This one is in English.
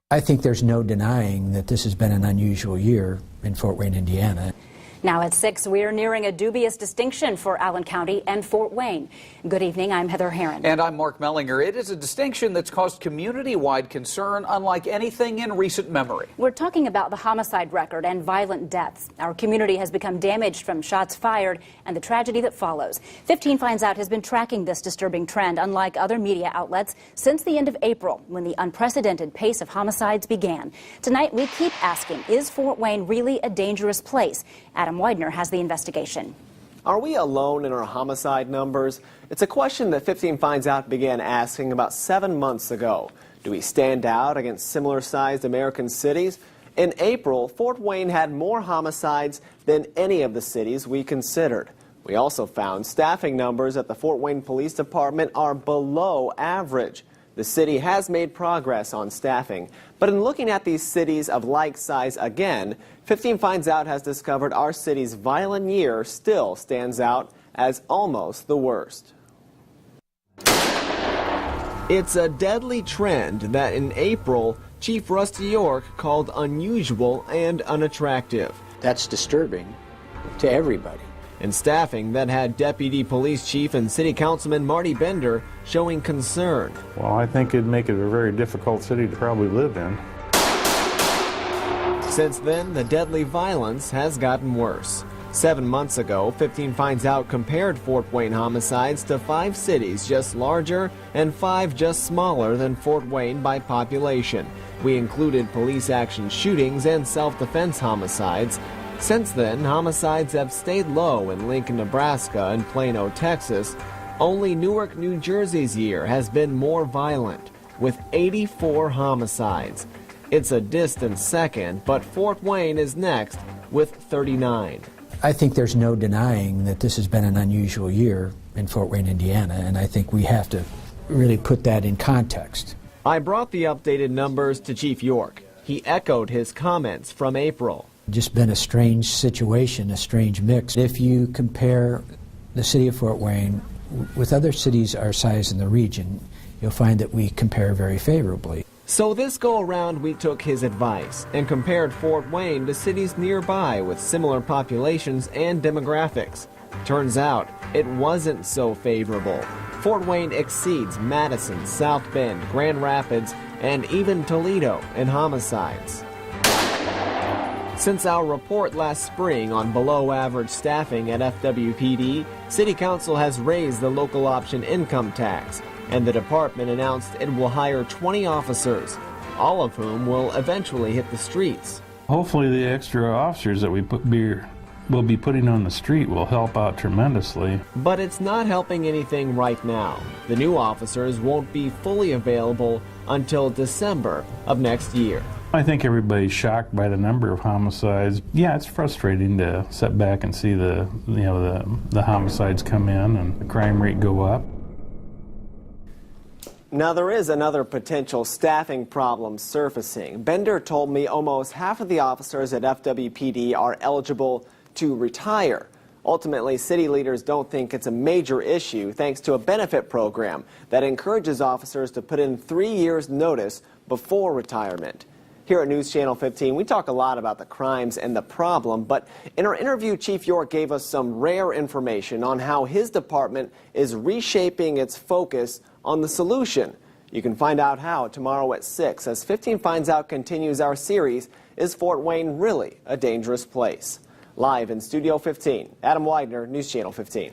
I think there's no denying that this has been an unusual year in Fort Wayne, Indiana. Now at 6, we are nearing a dubious distinction for Allen County and Fort Wayne. Good evening, I'm Heather Herron. And I'm Mark Mellinger. It is a distinction that's caused community-wide concern unlike anything in recent memory. We're talking about the homicide record and violent deaths. Our community has become damaged from shots fired and the tragedy that follows. 15 Finds Out has been tracking this disturbing trend, unlike other media outlets, since the end of April, when the unprecedented pace of homicides began. Tonight, we keep asking, is Fort Wayne really a dangerous place? Adam Widener has the investigation. Are we alone in our homicide numbers? It's a question that 15 Finds Out began asking about 7 months ago. Do we stand out against similar-sized American cities? In April, Fort Wayne had more homicides than any of the cities we considered. We also found staffing numbers at the Fort Wayne Police Department are below average. The city has made progress on staffing, but in looking at these cities of like size again, 15 Finds Out has discovered our city's violent year still stands out as almost the worst. It's a deadly trend that in April, Chief Rusty York called unusual and unattractive. That's disturbing to everybody. And staffing that had Deputy Police Chief and City Councilman Marty Bender showing concern. Well, I think it'd make it a very difficult city to probably live in. Since then, the deadly violence has gotten worse. 7 months ago, 15 Finds Out compared Fort Wayne homicides to 5 cities just larger and 5 just smaller than Fort Wayne by population. We included police action shootings and self-defense homicides. Since then, homicides have stayed low in Lincoln, Nebraska and Plano, Texas. Only Newark, New Jersey's year has been more violent, with 84 homicides. It's a distant second, but Fort Wayne is next with 39. I think there's no denying that this has been an unusual year in Fort Wayne, Indiana, and I think we have to really put that in context. I brought the updated numbers to Chief York. He echoed his comments from April. Just been a strange situation, a strange mix. If you compare the city of Fort Wayne with other cities our size in the region, you'll find that we compare very favorably. So this go-around we took his advice and compared Fort Wayne to cities nearby with similar populations and demographics. Turns out it wasn't so favorable. Fort Wayne exceeds Madison, South Bend, Grand Rapids, and even Toledo in homicides. Since our report last spring on below-average staffing at FWPD, City Council has raised the local option income tax, and the department announced it will hire 20 officers, all of whom will eventually hit the streets. Hopefully the extra officers that we'll be putting on the street will help out tremendously. But it's not helping anything right now. The new officers won't be fully available until December of next year. I think everybody's shocked by the number of homicides. Yeah, it's frustrating to sit back and see the homicides come in and the crime rate go up. Now there is another potential staffing problem surfacing. Bender told me almost half of the officers at FWPD are eligible to retire. Ultimately, city leaders don't think it's a major issue thanks to a benefit program that encourages officers to put in 3 years' notice before retirement. Here at News Channel 15, we talk a lot about the crimes and the problem, but in our interview, Chief York gave us some rare information on how his department is reshaping its focus on the solution. You can find out how tomorrow at 6 as 15 Finds Out continues our series, Is Fort Wayne Really a Dangerous Place? Live in Studio 15, Adam Widener, News Channel 15.